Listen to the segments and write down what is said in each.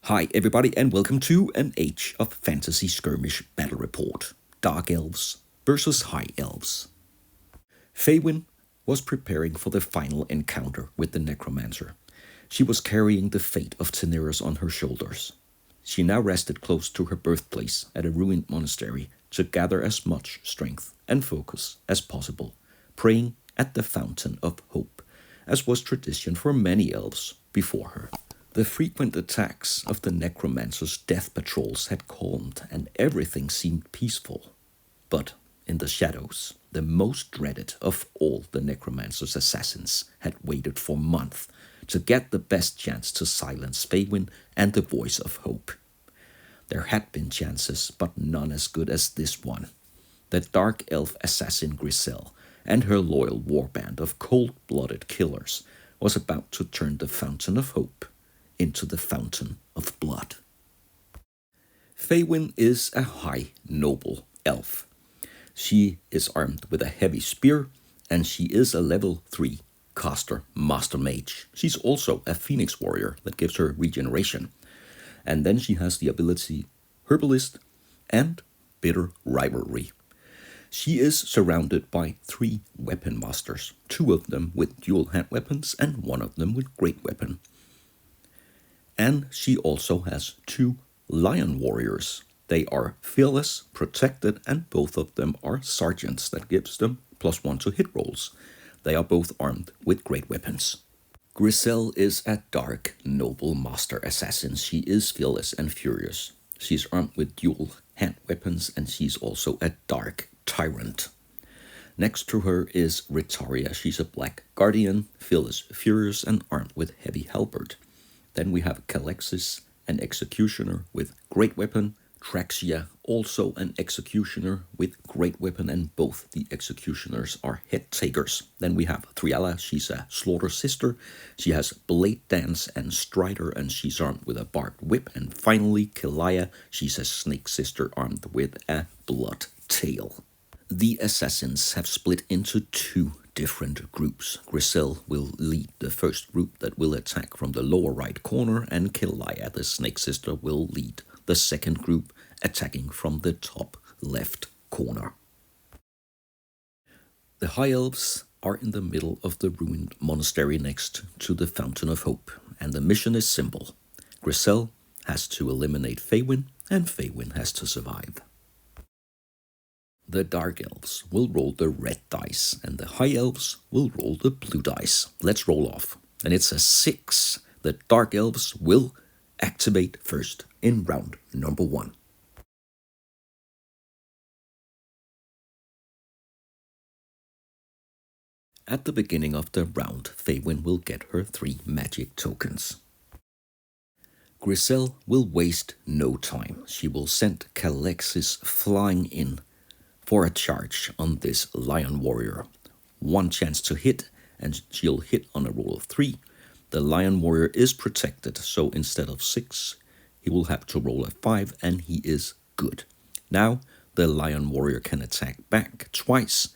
Hi everybody and welcome to an Age of Fantasy Skirmish battle report. Dark Elves versus High Elves. Faewynn was preparing for the final encounter with the Necromancer. She was carrying the fate of Teniras on her shoulders. She now rested close to her birthplace at a ruined monastery to gather as much strength and focus as possible, praying at the Fountain of Hope, as was tradition for many elves before her. The frequent attacks of the Necromancer's death patrols had calmed and everything seemed peaceful. But in the shadows, the most dreaded of all the Necromancer's assassins had waited for months to get the best chance to silence Faewynn and the voice of hope. There had been chances, but none as good as this one. The Dark Elf Assassin Gryselle and her loyal warband of cold-blooded killers was about to turn the Fountain of Hope into the Fountain of Blood. Faewynn is a high noble elf. She is armed with a heavy spear, and she is a level 3 caster master mage. She's also a phoenix warrior that gives her regeneration. And then she has the ability Herbalist and Bitter Rivalry. She is surrounded by 3 weapon masters, 2 of them with dual hand weapons and 1 of them with great weapon. And she also has 2 lion warriors. They are fearless, protected, and both of them are sergeants that gives them +1 to hit rolls. They are both armed with great weapons. Gryselle is a dark noble master assassin. She is fearless and furious. She's armed with dual hand weapons and she's also a dark tyrant. Next to her is Ritaria. She's a black guardian, fearless, furious, and armed with heavy halberd. Then we have Calexis, an executioner with great weapon. Traxia, also an executioner with great weapon, and both the executioners are head takers. Then we have Triala, she's a slaughter sister. She has blade dance and strider, and she's armed with a barbed whip. And finally, Kelia, she's a snake sister armed with a blood tail. The assassins have split into 2 different groups. Gryselle will lead the first group that will attack from the lower right corner, and Kelia, the snake sister, will lead the second group attacking from the top left corner. The High Elves are in the middle of the ruined monastery next to the Fountain of Hope, and the mission is simple. Gryselle has to eliminate Faewynn, and Faewynn has to survive. The Dark Elves will roll the red dice, and the High Elves will roll the blue dice. Let's roll off. And it's a 6. The Dark Elves will activate first in round number 1. At the beginning of the round, Faewynn will get her 3 magic tokens. Gryselle will waste no time. She will send Calexis flying in for a charge on this lion warrior. 1 chance to hit, and she'll hit on a roll of 3. The lion warrior is protected, so instead of 6, he will have to roll a 5, and he is good. Now, the lion warrior can attack back twice.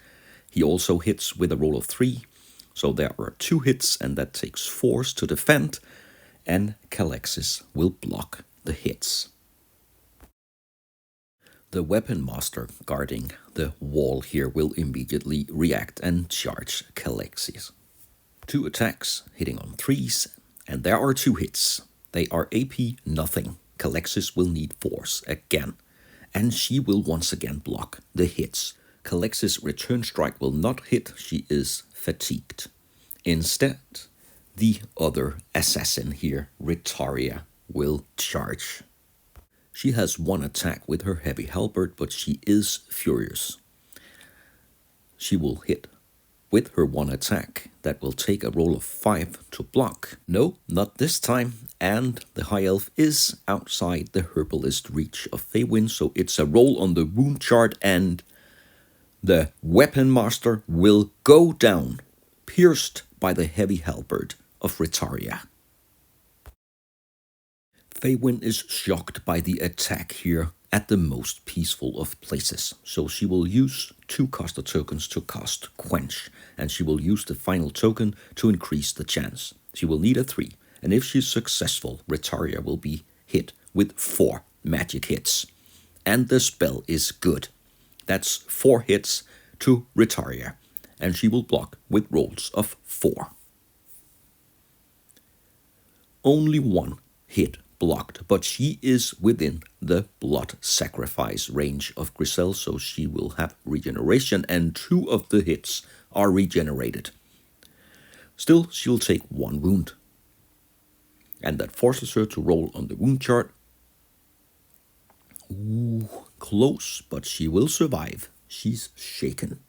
He also hits with a roll of 3, so there are 2 hits, and that takes force to defend, and Calexis will block the hits. The weapon master guarding the wall here will immediately react and charge Calexis. 2 attacks, hitting on 3s, and there are 2 hits. They are AP nothing. Calexis will need force again, and she will once again block the hits. Calexis' return strike will not hit, she is fatigued. Instead, the other assassin here, Ritaria, will charge. She has 1 attack with her heavy halberd, but she is furious. She will hit with her 1 attack. That will take a roll of 5 to block. No, not this time. And the High Elf is outside the herbalist reach of Faewynn, so it's a roll on the wound chart, and the weapon master will go down, pierced by the heavy halberd of Ritaria. Faewynn is shocked by the attack here at the most peaceful of places, so she will use 2 caster tokens to cast Quench, and she will use the final token to increase the chance. She will need a 3, and if she's successful, Ritaria will be hit with 4 magic hits. And the spell is good. That's 4 hits to Retaria, and she will block with rolls of 4. Only 1 hit blocked, but she is within the blood sacrifice range of Gryselle, so she will have regeneration, and 2 of the hits are regenerated. Still, she'll take 1 wound, and that forces her to roll on the wound chart. Ooh, close, but she will survive. She's shaken.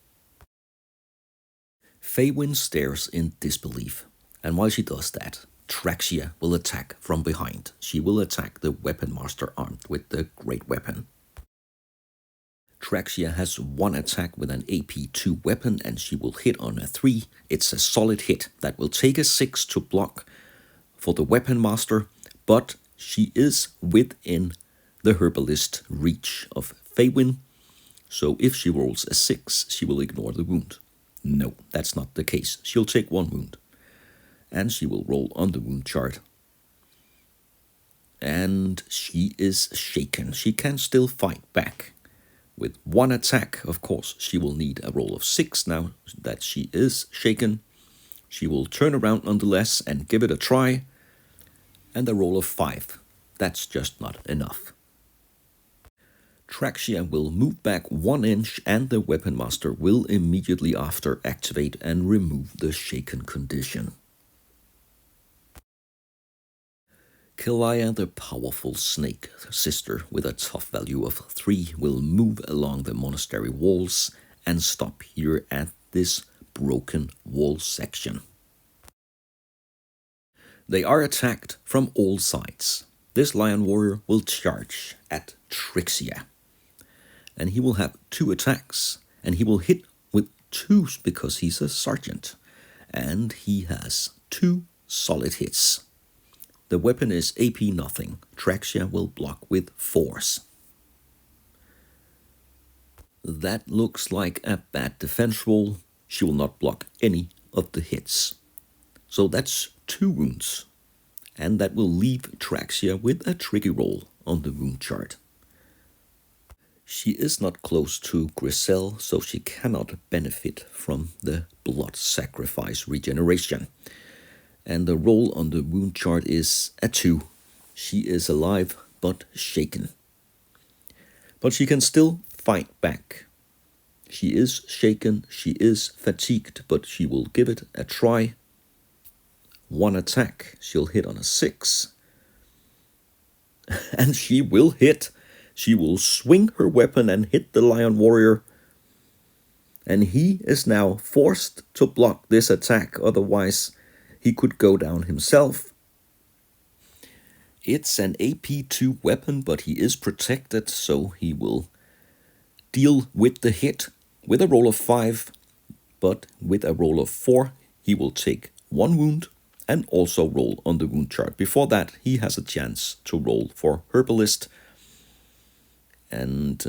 Faewynn stares in disbelief, and while she does that, Traxia will attack from behind. She will attack the weapon master armed with the great weapon. Traxia has 1 attack with an AP2 weapon, and she will hit on a 3. It's a solid hit that will take a 6 to block for the weapon master, but she is within the herbalist reach of Faewynn, so if she rolls a 6, she will ignore the wound. No, that's not the case. She'll take 1 wound, and she will roll on the wound chart. And she is shaken. She can still fight back. With 1 attack, of course, she will need a roll of 6 now that she is shaken. She will turn around nonetheless and give it a try. And a roll of 5. That's just not enough. Traxia will move back 1 inch, and the weapon master will immediately after activate and remove the shaken condition. Kelia, the powerful snake sister with a tough value of 3, will move along the monastery walls and stop here at this broken wall section. They are attacked from all sides. This lion warrior will charge at Traxia, and he will have 2 attacks, and he will hit with 2 because he's a sergeant, and he has 2 solid hits. The weapon is AP nothing. Traxia will block with 4s. That looks like a bad defense roll. She will not block any of the hits. So that's 2 wounds, and that will leave Traxia with a tricky roll on the wound chart. She is not close to Gryselle, so she cannot benefit from the blood sacrifice regeneration. And the roll on the wound chart is a 2. She is alive, but shaken. But she can still fight back. She is shaken, she is fatigued, but she will give it a try. 1 attack, she'll hit on a 6. And she will hit. She will swing her weapon and hit the lion warrior. And he is now forced to block this attack, otherwise he could go down himself. It's an AP2 weapon, but he is protected, so he will deal with the hit with a roll of 5, but with a roll of 4, he will take 1 wound and also roll on the wound chart. Before that, he has a chance to roll for herbalist. And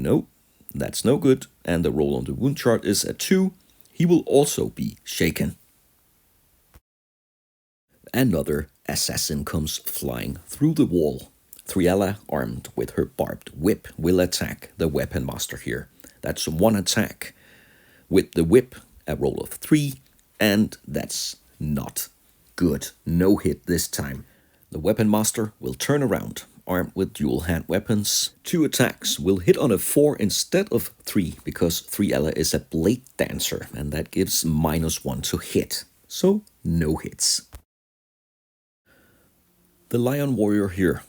no, that's no good. And the roll on the wound chart is a 2. He will also be shaken. Another assassin comes flying through the wall. Triella, armed with her barbed whip, will attack the weapon master here. That's 1 attack. With the whip, a roll of 3, and that's not good. No hit this time. The weapon master will turn around, armed with dual hand weapons. 2 attacks will hit on a 4 instead of 3, because Triella is a blade dancer, and that gives -1 to hit. So, no hits. The lion warrior here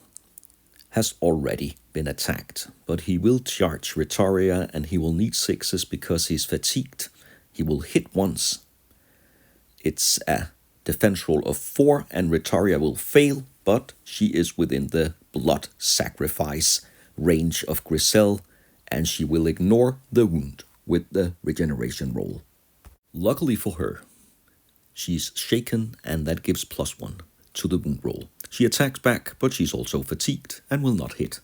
has already been attacked, but he will charge Retaria, and he will need 6s because he's fatigued. He will hit once. It's a defense roll of 4, and Retaria will fail, but she is within the blood sacrifice range of Gryselle, and she will ignore the wound with the regeneration roll. Luckily for her, she's shaken, and that gives +1 to the wound roll. She attacks back, but she's also fatigued and will not hit.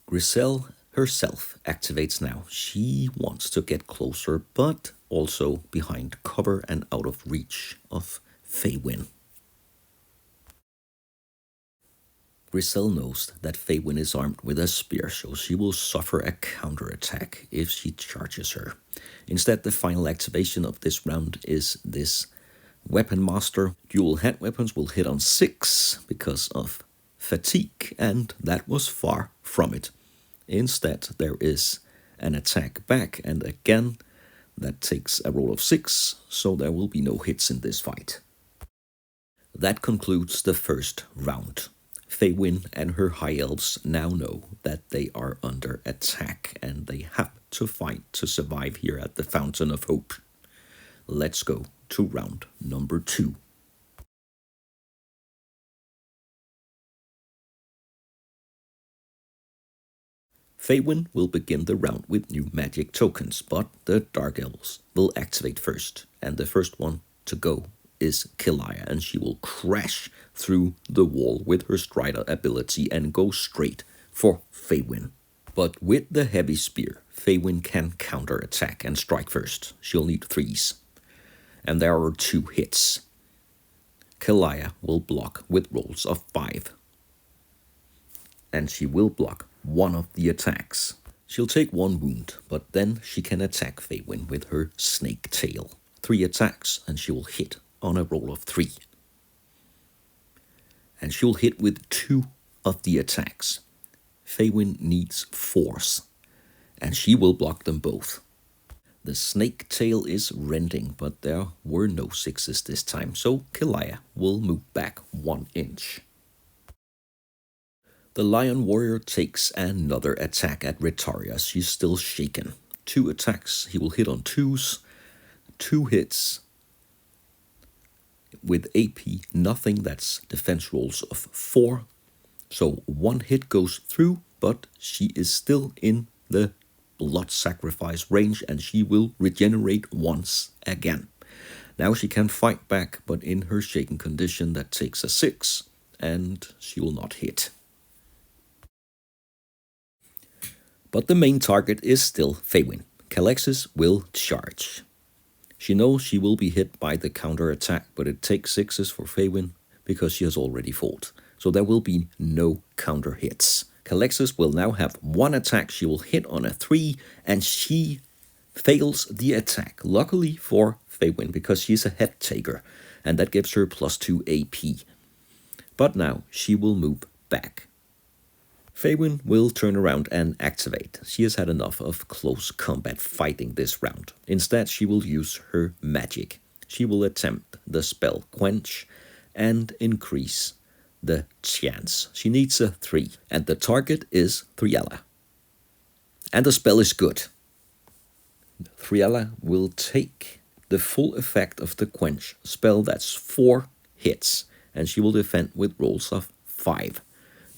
Gryselle herself activates now. She wants to get closer, but also behind cover and out of reach of Faewynn. Gryselle knows that Faewynn is armed with a spear, so she will suffer a counterattack if she charges her. Instead, the final activation of this round is this Weapon Master. Dual hand weapons will hit on 6 because of fatigue, and that was far from it. Instead, there is an attack back, and again, that takes a roll of 6, so there will be no hits in this fight. That concludes the first round. Faewynn and her High Elves now know that they are under attack, and they have to fight to survive here at the Fountain of Hope. Let's go to round number 2. Faewynn will begin the round with new magic tokens, but the Dark Elves will activate first, and the first one to go is Teniras, and she will crash through the wall with her Strider ability and go straight for Faewynn. But with the heavy spear, Faewynn can counterattack and strike first. She'll need 3s, and there are 2 hits. Teniras will block with rolls of 5, and she will block one of the attacks. She'll take 1 wound, but then she can attack Faewynn with her snake tail. 3 attacks, and she will hit on a roll of 3. And she'll hit with 2 of the attacks. Faewynn needs 4s, and she will block them both. The snake tail is rending, but there were no 6s this time, so Teniras will move back 1 inch. The Lion Warrior takes another attack at Teniras. She's still shaken. 2 attacks, he will hit on 2s, 2 hits. With AP, nothing, that's defense rolls of 4. So 1 hit goes through, but she is still in the blood sacrifice range, and she will regenerate once again. Now she can fight back, but in her shaken condition that takes a 6, and she will not hit. But the main target is still Faewynn. Calexis will charge. She knows she will be hit by the counterattack, but it takes 6s for Faewynn because she has already fought. So there will be no counter hits. Calexis will now have 1 attack. She will hit on a 3, and she fails the attack. Luckily for Faewynn, because she's a head taker, and that gives her +2 AP. But now she will move back. Faewynn will turn around and activate. She has had enough of close combat fighting this round. Instead, she will use her magic. She will attempt the spell Quench and increase the chance. She needs a 3, and the target is Alle. And the spell is good. Alle will take the full effect of the Quench spell, that's 4 hits, and she will defend with rolls of 5.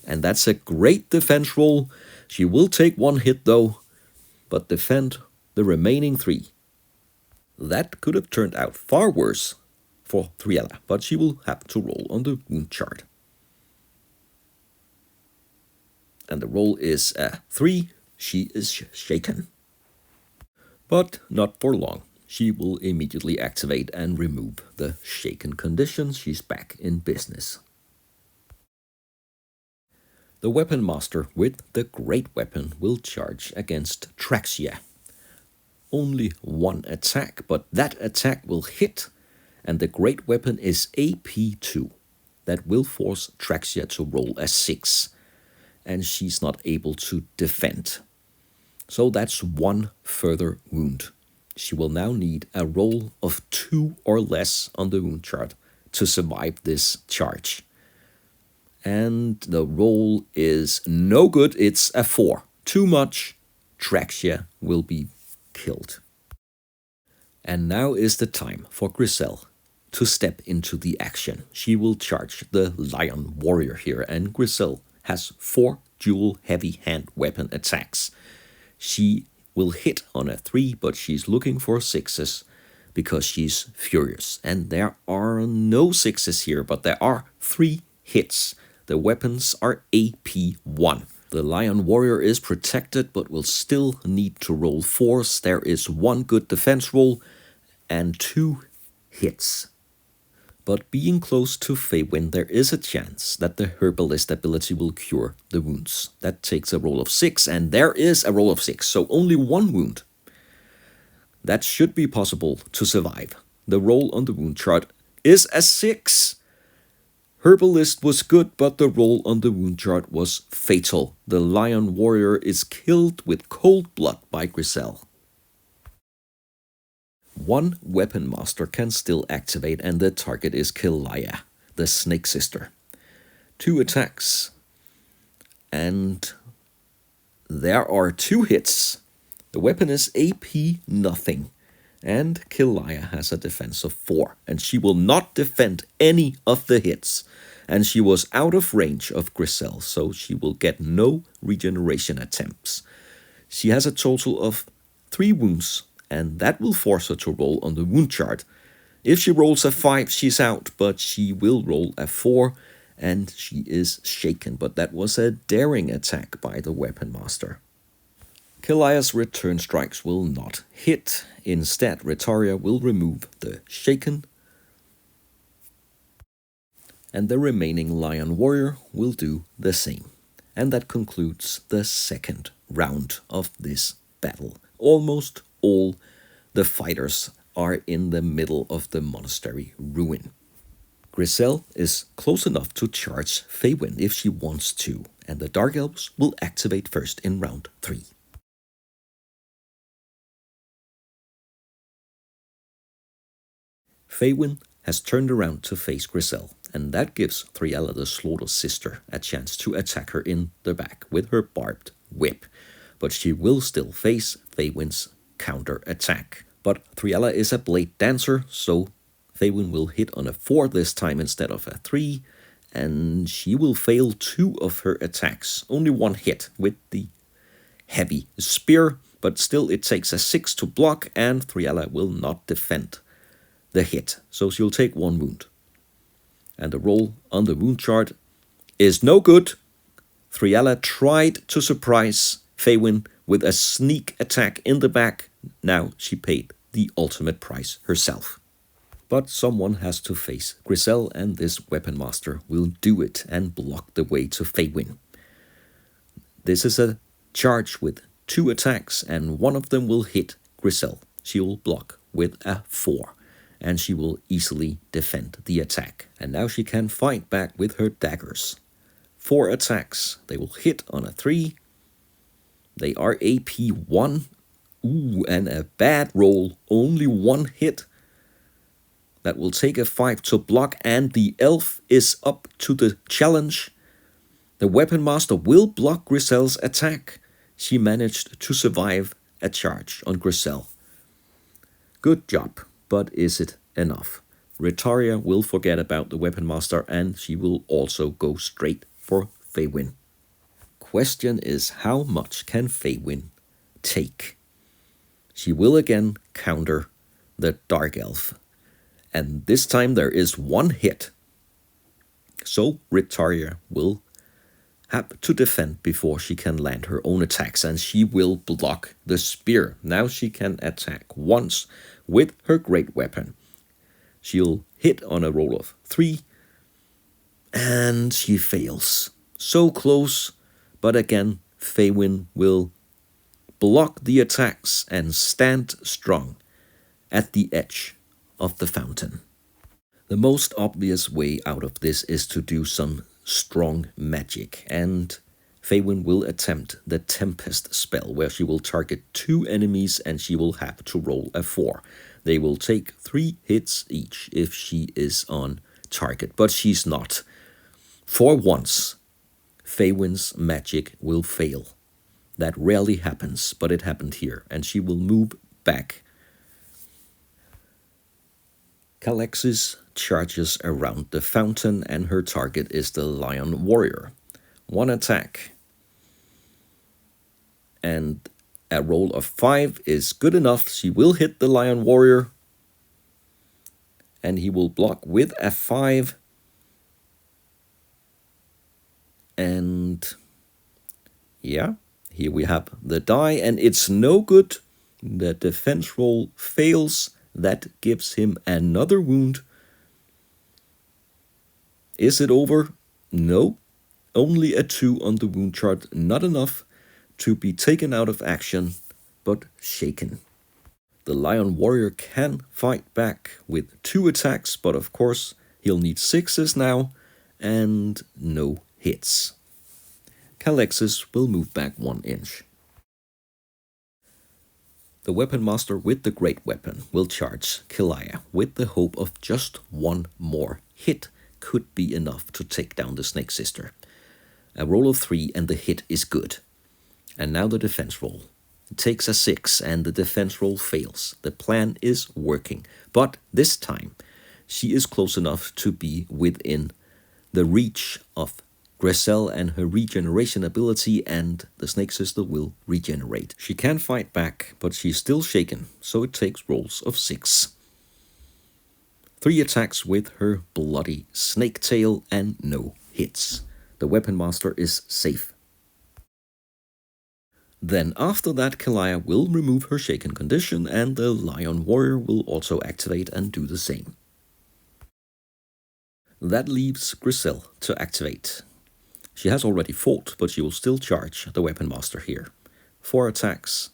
And that's a great defense roll. She will take 1 hit though, but defend the remaining 3. That could have turned out far worse for Alle, but she will have to roll on the wound chart. And the roll is a 3. She is shaken. But not for long. She will immediately activate and remove the shaken condition. She's back in business. The Weapon Master with the Great Weapon will charge against Traxia. Only 1 attack, but that attack will hit, and the Great Weapon is AP2. That will force Traxia to roll a 6, and she's not able to defend. So that's 1 further wound. She will now need a roll of 2 or less on the wound chart to survive this charge. And the roll is no good. It's a 4. Too much. Traxia will be killed. And now is the time for Gryselle to step into the action. She will charge the Lion Warrior here, and Gryselle has 4 dual heavy hand weapon attacks. She will hit on a 3, but she's looking for 6s because she's furious. And there are no 6s here, but there are 3 hits. The weapons are AP1. The Lion Warrior is protected, but will still need to roll 4s. There is 1 good defense roll and 2 hits. But being close to Faewynn, there is a chance that the Herbalist ability will cure the wounds. That takes a roll of 6, and there is a roll of 6, so only 1 wound. That should be possible to survive. The roll on the wound chart is a 6. Herbalist was good, but the roll on the wound chart was fatal. The Lion Warrior is killed with cold blood by Gryselle. One Weapon Master can still activate, and the target is Kilaya, the Snake Sister. 2 attacks, and there are 2 hits. The weapon is AP nothing, and Kilaya has a defense of 4, and she will not defend any of the hits. And she was out of range of Gryselle, so she will get no regeneration attempts. She has a total of 3 wounds, and that will force her to roll on the wound chart. If she rolls a 5, she's out, but she will roll a 4, and she is shaken. But that was a daring attack by the Weapon Master. Kilaya's return strikes will not hit. Instead, Retaria will remove the shaken, and the remaining Lion Warrior will do the same. And that concludes the second round of this battle. Almost all the fighters are in the middle of the monastery ruin. Gryselle is close enough to charge Faewynn if she wants to, and the Dark Elves will activate first in round 3. Faewynn has turned around to face Gryselle, and that gives Thriella the Slaughter Sister a chance to attack her in the back with her barbed whip. But she will still face Faewynn's counter-attack. But Thriella is a blade dancer, so Faewynn will hit on a 4 this time instead of a 3, and she will fail 2 of her attacks. Only 1 hit with the heavy spear, but still it takes a 6 to block, and Thriella will not defend the hit, so she'll take 1 wound. And the roll on the wound chart is no good. Thriella tried to surprise Faewynn with a sneak attack in the back. Now she paid the ultimate price herself. But someone has to face Gryselle, and this Weapon Master will do it and block the way to Faewynn. This is a charge with 2 attacks, and 1 of them will hit Gryselle. She will block with a 4. And she will easily defend the attack. And now she can fight back with her daggers. 4 attacks. They will hit on a 3. They are AP 1. Ooh, and a bad roll. Only 1 hit. That will take a 5 to block, and the elf is up to the challenge. The Weapon Master will block Gryselle's attack. She managed to survive a charge on Gryselle. Good job. But is it enough? Retaria will forget about the Weapon Master, and she will also go straight for Faewynn. Question is, how much can Faewynn take? She will again counter the Dark Elf, and this time there is 1 hit. So Retaria will have to defend before she can land her own attacks, and she will block the spear. Now she can attack once with her great weapon. She'll hit on a roll of 3, and she fails. So close, but again, Faewynn will block the attacks and stand strong at the edge of the fountain. The most obvious way out of this is to do some strong magic, and Faewynn will attempt the Tempest spell, where she will target 2 enemies and she will have to roll a 4. They will take 3 hits each if she is on target, but she's not. For once, Faewynn's magic will fail. That rarely happens, but it happened here, and she will move back. Calexis charges around the fountain, and her target is the Lion Warrior. 1 attack, and a roll of 5 is good enough. She will hit the Lion Warrior, and he will block with a 5. And yeah, here we have the die, and it's no good. The defense roll fails. That gives him another wound. Is it over? No. Only a 2 on the wound chart, not enough to be taken out of action, but shaken. The Lion Warrior can fight back with 2 attacks, but of course he'll need 6s now, and no hits. Calexis will move back 1 inch. The Weapon Master with the Great Weapon will charge Kilaya with the hope of just 1 more hit could be enough to take down the Snake Sister. A roll of 3 and the hit is good. And now the defense roll. It takes a 6 and the defense roll fails. The plan is working, but this time she is close enough to be within the reach of Gryselle and her regeneration ability, and the Snake Sister will regenerate. She can fight back, but she's still shaken, so it takes rolls of 6. 3 attacks with her bloody snake tail and no hits. The Weapon Master is safe. Then after that, Kilaya will remove her shaken condition, and the Lion Warrior will also activate and do the same. That leaves Gryselle to activate. She has already fought, but she will still charge the Weapon Master here. 4 attacks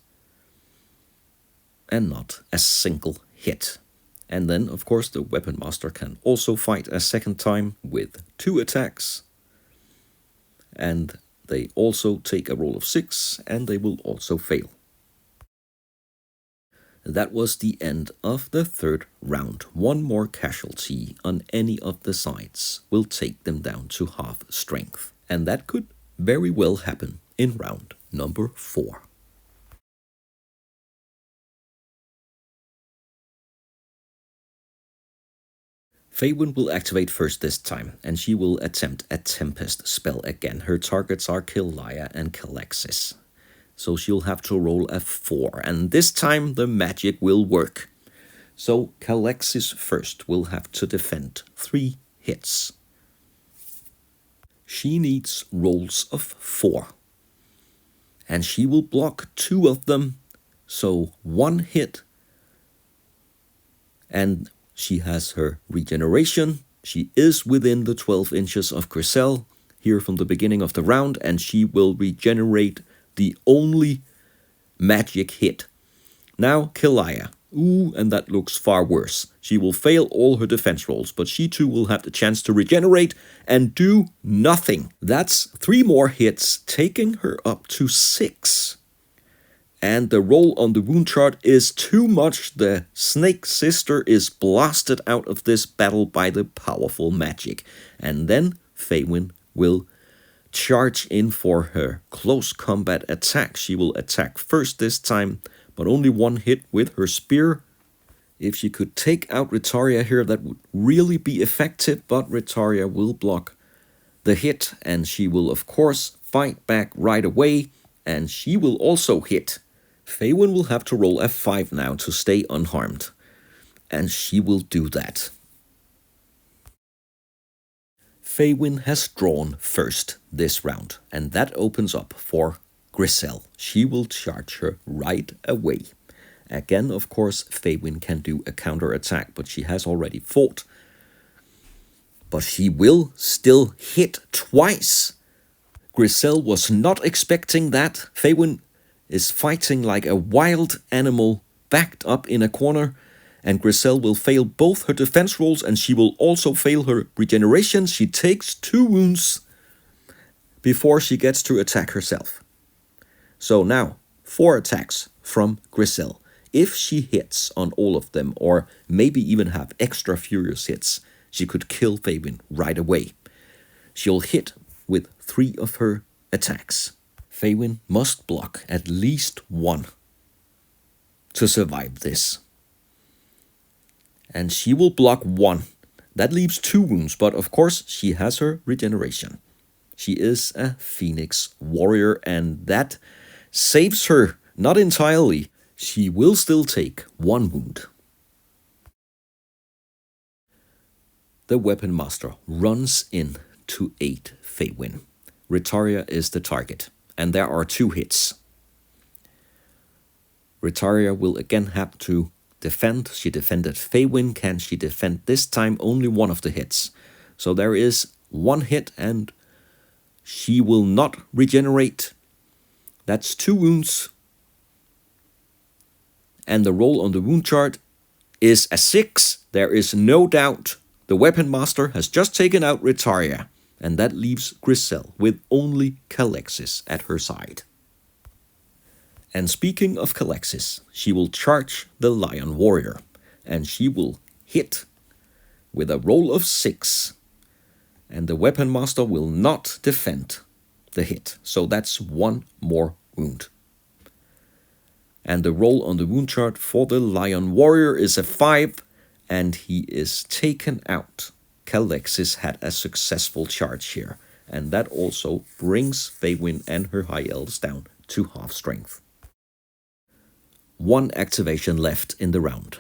and not a single hit. And then, of course, the Weapon Master can also fight a second time with 2 attacks. And they also take a roll of 6, and they will also fail. That was the end of the 3rd round. 1 more casualty on any of the sides will take them down to half strength. And that could very well happen in round number 4. Faewynn will activate first this time, and she will attempt a Tempest spell again. Her targets are Kilaya and Calexis. So she'll have to roll a 4, and this time the magic will work. So Calexis first will have to defend 3 hits. She needs rolls of 4. And she will block 2 of them, so 1 hit. And she has her regeneration. She is within the 12 inches of Gryselle here from the beginning of the round, and she will regenerate the only magic hit. Now Kilaya. Ooh, and that looks far worse. She will fail all her defense rolls, but she too will have the chance to regenerate and do nothing. That's 3 more hits, taking her up to 6. And the roll on the wound chart is too much. The Snake Sister is blasted out of this battle by the powerful magic. And then Faewynn will charge in for her close combat attack. She will attack first this time, but only 1 hit with her spear. If she could take out Ritaria here, that would really be effective, but Ritaria will block the hit, and she will of course fight back right away, and she will also hit. Faewynn will have to roll a 5 now to stay unharmed, and she will do that. Faewynn has drawn first this round, and that opens up for Gryselle. She will charge her right away. Again, of course, Faewynn can do a counter-attack, but she has already fought. But she will still hit twice. Gryselle was not expecting that. Faewynn is fighting like a wild animal, backed up in a corner, and Gryselle will fail both her defense rolls, and she will also fail her regeneration. She takes 2 wounds before she gets to attack herself. So now, 4 attacks from Gryselle. If she hits on all of them, or maybe even have extra furious hits, she could kill Faewynn right away. She'll hit with 3 of her attacks. Faewynn must block at least 1 to survive this. And she will block 1. That leaves 2 wounds, but of course she has her regeneration. She is a Phoenix warrior, and that saves her, not entirely. She will still take 1 wound. The Weapon Master runs in to aid Faewynn. Ritaria is the target, and there are 2 hits. Ritaria will again have to defend. She defended Faewynn. Can she defend this time? Only 1 of the hits. So there is one hit and she will not regenerate. That's 2 wounds. And the roll on the wound chart is a 6. There is no doubt the Weapon Master has just taken out Retaria, and that leaves Gryselle with only Calexis at her side. And speaking of Calexis, she will charge the Lion Warrior, and she will hit with a roll of 6. And the Weapon Master will not defend the hit, so that's 1 more wound. And the roll on the wound chart for the Lion Warrior is a 5, and he is taken out. Calexis had a successful charge here, and that also brings Faewynn and her High Elves down to half strength. 1 activation left in the round.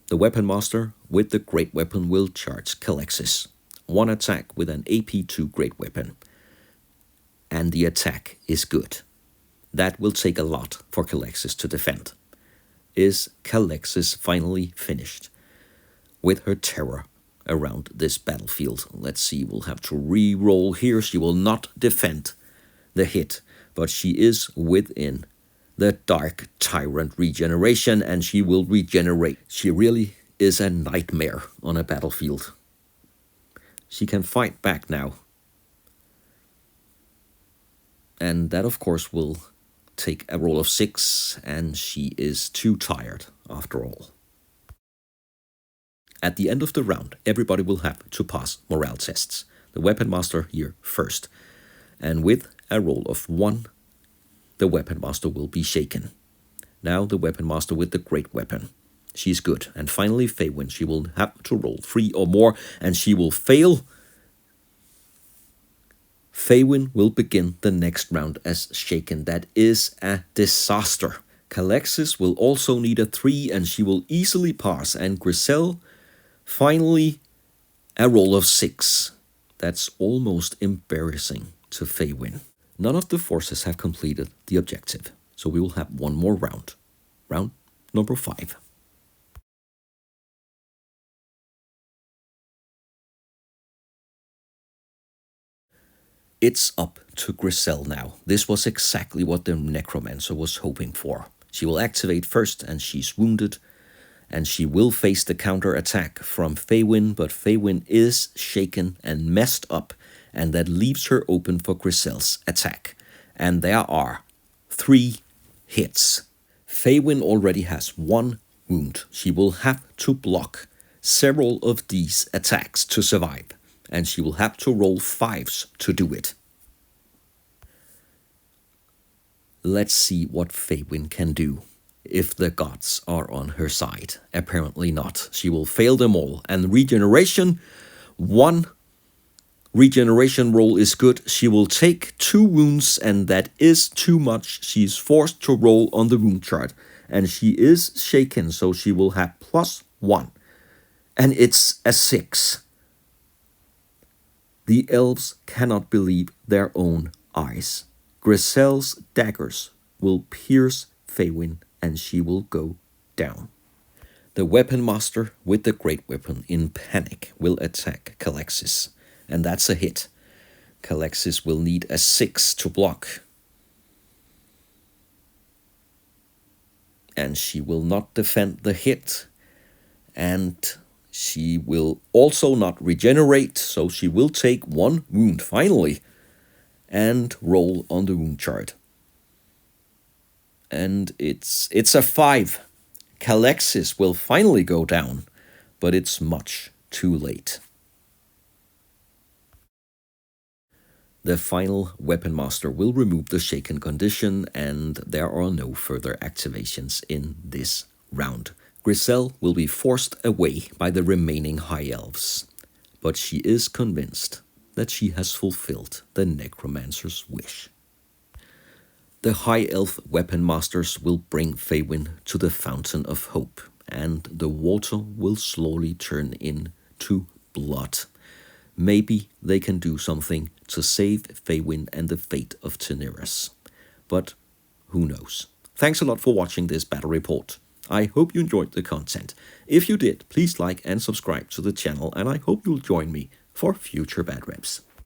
The Weapon Master with the Great Weapon will charge Calexis. 1 attack with an AP2 Great Weapon. And the attack is good. That will take a lot for Calexis to defend. Is Calexis finally finished with her terror around this battlefield? Let's see, we'll have to re-roll here. She will not defend the hit, but she is within the Dark Tyrant regeneration, and she will regenerate. She really is a nightmare on a battlefield. She can fight back now. And that, of course, will take a roll of 6, and she is too tired after all. At the end of the round, everybody will have to pass morale tests. The Weapon Master here first. And with a roll of 1, the Weapon Master will be shaken. Now the Weapon Master with the Great Weapon. She's good. And finally Faewynn, she will have to roll 3 or more, and she will fail. Faewynn will begin the next round as shaken. That is a disaster. Calexis will also need a 3, and she will easily pass. And Gryselle, finally, a roll of 6. That's almost embarrassing to Faewynn. None of the forces have completed the objective, so we will have 1 more round. Round number 5. It's up to Gryselle now. This was exactly what the Necromancer was hoping for. She will activate first, and she's wounded, and she will face the counter-attack from Faewynn, but Faewynn is shaken and messed up, and that leaves her open for Gryselle's attack. And there are 3 hits. Faewynn already has 1 wound. She will have to block several of these attacks to survive, and she will have to roll 5s to do it. Let's see what Faewynn can do. If the gods are on her side. Apparently not. She will fail them all. And regeneration, 1 regeneration roll is good. She will take 2 wounds, and that is too much. She's forced to roll on the wound chart. And she is shaken, so she will have +1. And it's a 6. The elves cannot believe their own eyes. Gryselle's daggers will pierce Faewynn, and she will go down. The Weapon Master with the Great Weapon in panic will attack Calexis, and that's a hit. Calexis will need a 6 to block. And she will not defend the hit, and she will also not regenerate, so she will take 1 wound finally, and roll on the wound chart. And it's a 5. Calexis will finally go down, but it's much too late. The final Weapon Master will remove the shaken condition, and there are no further activations in this round. Gryselle will be forced away by the remaining High Elves, but she is convinced that she has fulfilled the Necromancer's wish. The High Elf Weapon Masters will bring Faewynn to the Fountain of Hope, and the water will slowly turn into blood. Maybe they can do something to save Faewynn and the fate of Teniras. But who knows? Thanks a lot for watching this battle report. I hope you enjoyed the content. If you did, please like and subscribe to the channel, and I hope you'll join me for future bad reps.